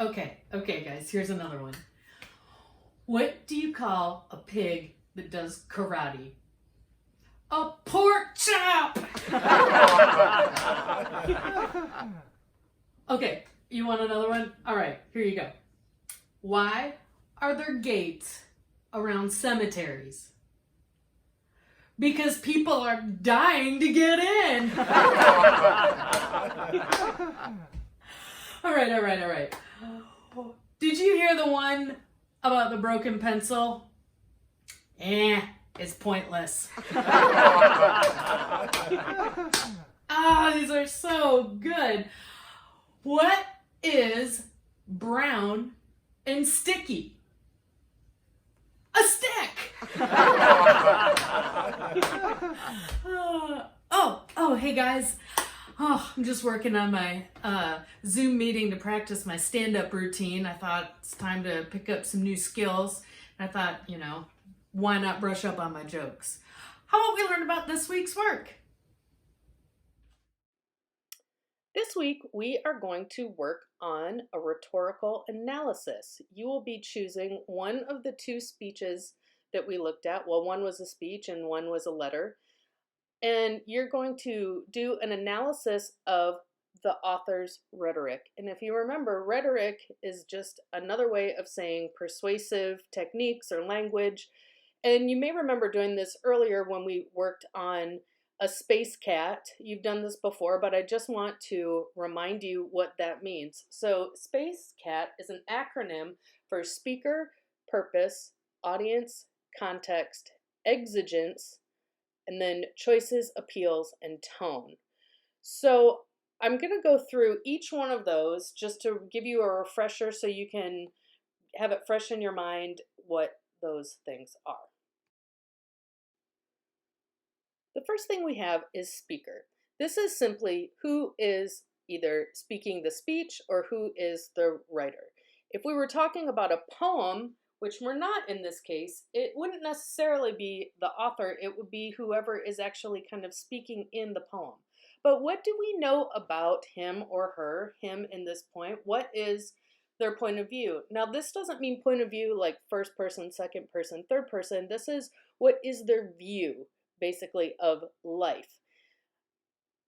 Okay, guys, here's another one. What do you call a pig that does karate? A pork chop! Okay, you want another one? All right, here you go. Why are there gates around cemeteries? Because people are dying to get in. All right. Did you hear the one about the broken pencil? It's pointless. These are so good. What is brown and sticky? A stick! Hey guys. I'm just working on my Zoom meeting to practice my stand-up routine. I thought it's time to pick up some new skills. And I thought, why not brush up on my jokes? How about we learn about this week's work? This week, we are going to work on a rhetorical analysis. You will be choosing one of the two speeches that we looked at. Well, one was a speech and one was a letter. And you're going to do an analysis of the author's rhetoric. And if you remember, rhetoric is just another way of saying persuasive techniques or language. And you may remember doing this earlier when we worked on a SPACECAT. You've done this before, but I just want to remind you what that means. So SPACECAT is an acronym for speaker, purpose, audience, context, exigence, and then choices, appeals, and tone. So I'm going to go through each one of those just to give you a refresher so you can have it fresh in your mind what those things are. The first thing we have is speaker. This is simply who is either speaking the speech or who is the writer. If we were talking about a poem, which we're not in this case, it wouldn't necessarily be the author, it would be whoever is actually kind of speaking in the poem. But what do we know about him or her, him in this point? What is their point of view? Now, this doesn't mean point of view like first person, second person, third person. This is what is their view, basically, of life.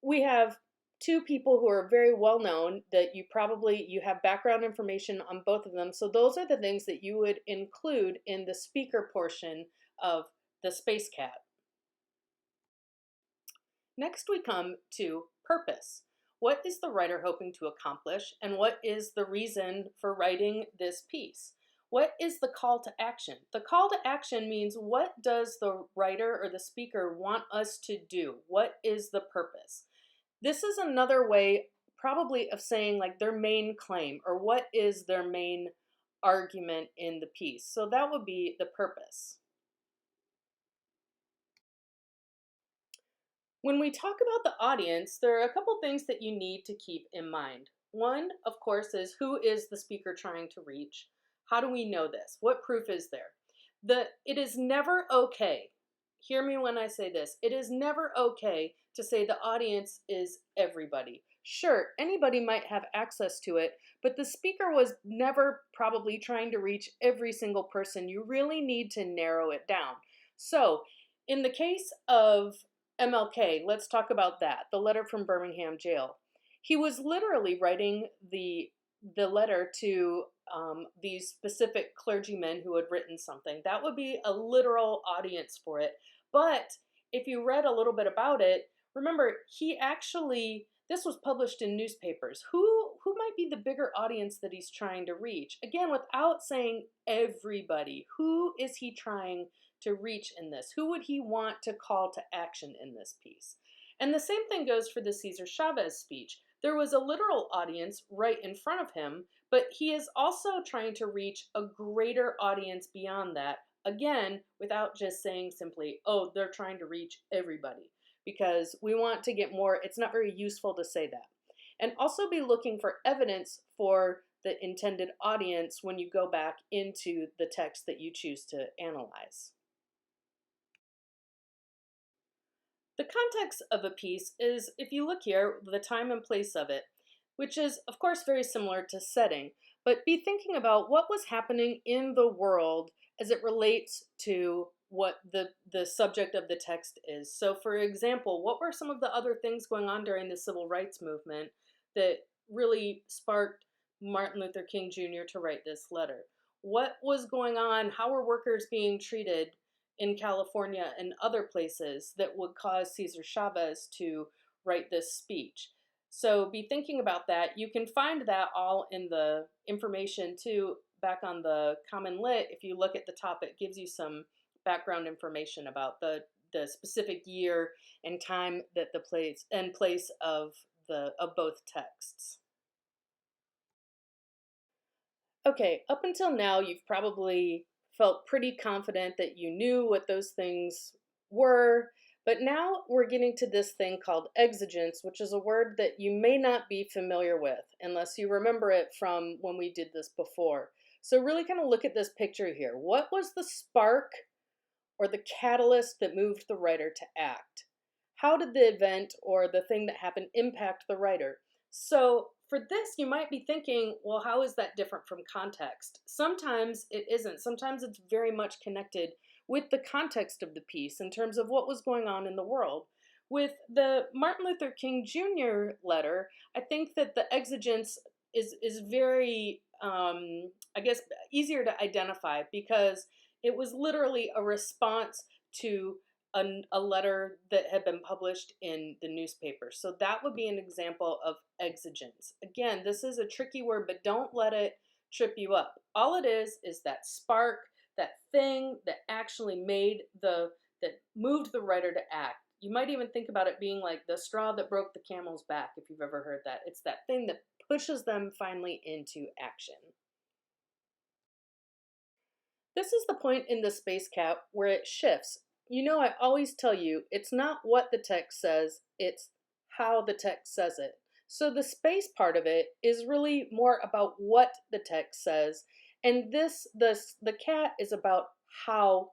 We have two people who are very well known that you have background information on both of them. So those are the things that you would include in the speaker portion of the SPACECAT. Next we come to purpose. What is the writer hoping to accomplish, and what is the reason for writing this piece? What is the call to action? The call to action means what does the writer or the speaker want us to do? What is the purpose? This is another way probably of saying like their main claim or what is their main argument in the piece. So that would be the purpose. When we talk about the audience, there are a couple things that you need to keep in mind. One, of course, is who is the speaker trying to reach? How do we know this? What proof is there? It is never okay. Hear me when I say this. It is never okay to say the audience is everybody. Sure, anybody might have access to it, but the speaker was never probably trying to reach every single person. You really need to narrow it down. So, in the case of MLK, let's talk about that, the letter from Birmingham jail. He was literally writing the letter to these specific clergymen who had written something. That would be a literal audience for it. But if you read a little bit about it, remember, this was published in newspapers. Who might be the bigger audience that he's trying to reach? Again, without saying everybody, who is he trying to reach in this? Who would he want to call to action in this piece? And the same thing goes for the Cesar Chavez speech. There was a literal audience right in front of him, but he is also trying to reach a greater audience beyond that. Again, without just saying simply, oh, they're trying to reach everybody, because we want to get more, it's not very useful to say that. And also be looking for evidence for the intended audience when you go back into the text that you choose to analyze. The context of a piece is, if you look here, the time and place of it, which is, of course, very similar to setting. but be thinking about what was happening in the world as it relates to what the subject of the text is. So, for example, what were some of the other things going on during the civil rights movement that really sparked Martin Luther King Jr. to write this letter? What was going on? How were workers being treated in California and other places that would cause Cesar Chavez to write this speech? So be thinking about that. You can find that all in the information too, back on the Common Lit. If you look at the top, it gives you some background information about the specific year and time that the place of both texts. Okay, up until now, you've probably felt pretty confident that you knew what those things were, but now we're getting to this thing called exigence, which is a word that you may not be familiar with unless you remember it from when we did this before. So, really kind of look at this picture here. What was the spark or the catalyst that moved the writer to act? How did the event or the thing that happened impact the writer? So, for this, you might be thinking, well, how is that different from context? Sometimes it isn't. Sometimes it's very much connected with the context of the piece in terms of what was going on in the world. With the Martin Luther King Jr. letter, I think that the exigence is very, I guess, easier to identify because it was literally a response to a letter that had been published in the newspaper. So that would be an example of exigence. Again, this is a tricky word, but don't let it trip you up. All it is that spark, that thing that actually that moved the writer to act. You might even think about it being like the straw that broke the camel's back, if you've ever heard that. It's that thing that pushes them finally into action. This is the point in the SPACECAT where it shifts. You know, I always tell you, it's not what the text says, it's how the text says it. So the space part of it is really more about what the text says, and the cat is about how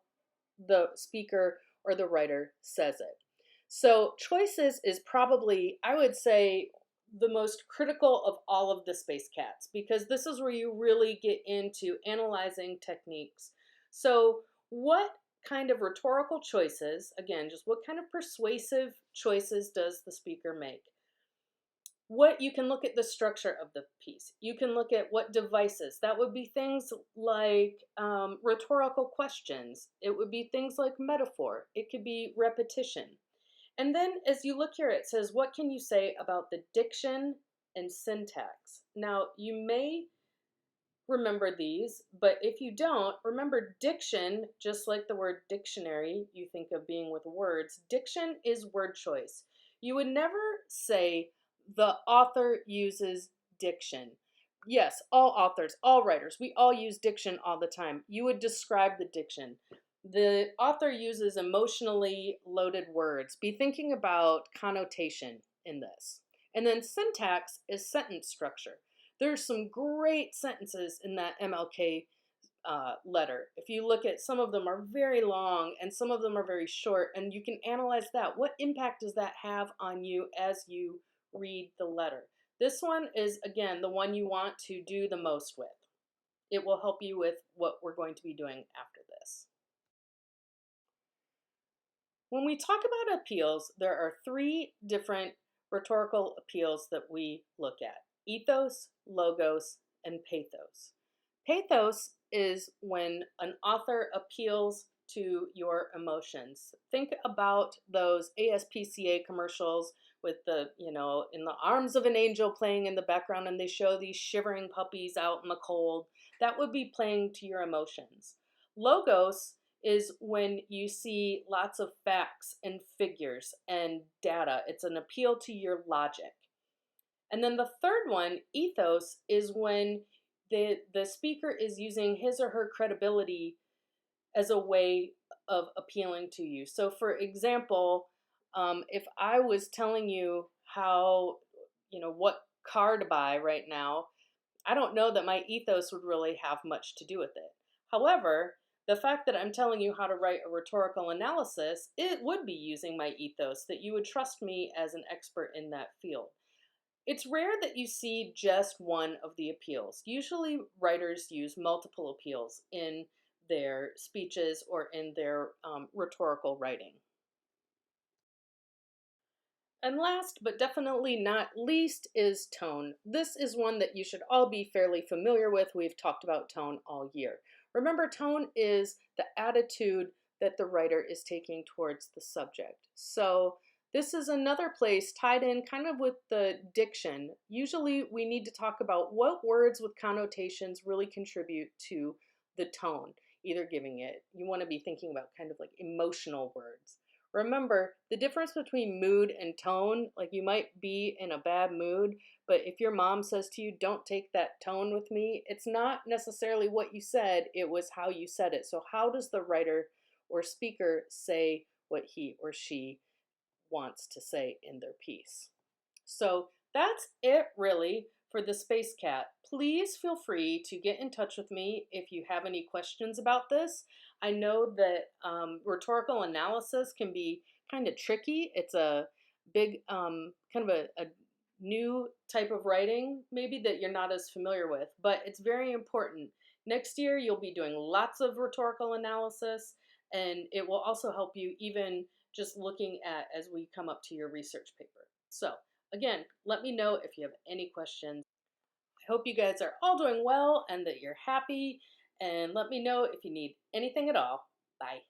the speaker or the writer says it. So choices is probably, I would say, the most critical of all of the SPACECATs because this is where you really get into analyzing techniques. So what kind of rhetorical choices, again, just what kind of persuasive choices does the speaker make? What you can look at the structure of the piece. You can look at what devices. That would be things like rhetorical questions. It would be things like metaphor. It could be repetition. And then as you look here, it says, what can you say about the diction and syntax? Now, you may remember these, but if you don't, remember diction, just like the word dictionary, you think of being with words. Diction is word choice. You would never say the author uses diction. Yes, all authors, all writers, we all use diction all the time. You would describe the diction. The author uses emotionally loaded words. Be thinking about connotation in this. And then syntax is sentence structure. There's some great sentences in that MLK letter. If you look at some of them are very long and some of them are very short, and you can analyze that. What impact does that have on you as you read the letter? This one is, again, the one you want to do the most with. It will help you with what we're going to be doing after this. When we talk about appeals, there are three different rhetorical appeals that we look at: ethos, logos, and pathos. Pathos is when an author appeals to your emotions. Think about those ASPCA commercials with in the arms of an angel playing in the background, and they show these shivering puppies out in the cold. That would be playing to your emotions. Logos is when you see lots of facts and figures and data. It's an appeal to your logic. And then the third one, ethos, is when the speaker is using his or her credibility as a way of appealing to you. So for example, if I was telling you what car to buy right now, I don't know that my ethos would really have much to do with it. However, the fact that I'm telling you how to write a rhetorical analysis, it would be using my ethos, that you would trust me as an expert in that field. It's rare that you see just one of the appeals. Usually, writers use multiple appeals in their speeches or in their rhetorical writing. And last but definitely not least is tone. This is one that you should all be fairly familiar with. We've talked about tone all year. Remember, tone is the attitude that the writer is taking towards the subject. So, this is another place tied in kind of with the diction. Usually, we need to talk about what words with connotations really contribute to the tone, either giving it, you want to be thinking about kind of like emotional words. Remember, the difference between mood and tone, like you might be in a bad mood, but if your mom says to you, don't take that tone with me, it's not necessarily what you said, it was how you said it. So, how does the writer or speaker say what he or she wants to say in their piece? So that's it really for the Space Cat. Please feel free to get in touch with me if you have any questions about this. I know that rhetorical analysis can be kind of tricky. It's a big, kind of a new type of writing, maybe that you're not as familiar with, but it's very important. Next year, you'll be doing lots of rhetorical analysis, and it will also help you even just looking at as we come up to your research paper. So, again, let me know if you have any questions. I hope you guys are all doing well and that you're happy. And let me know if you need anything at all. Bye.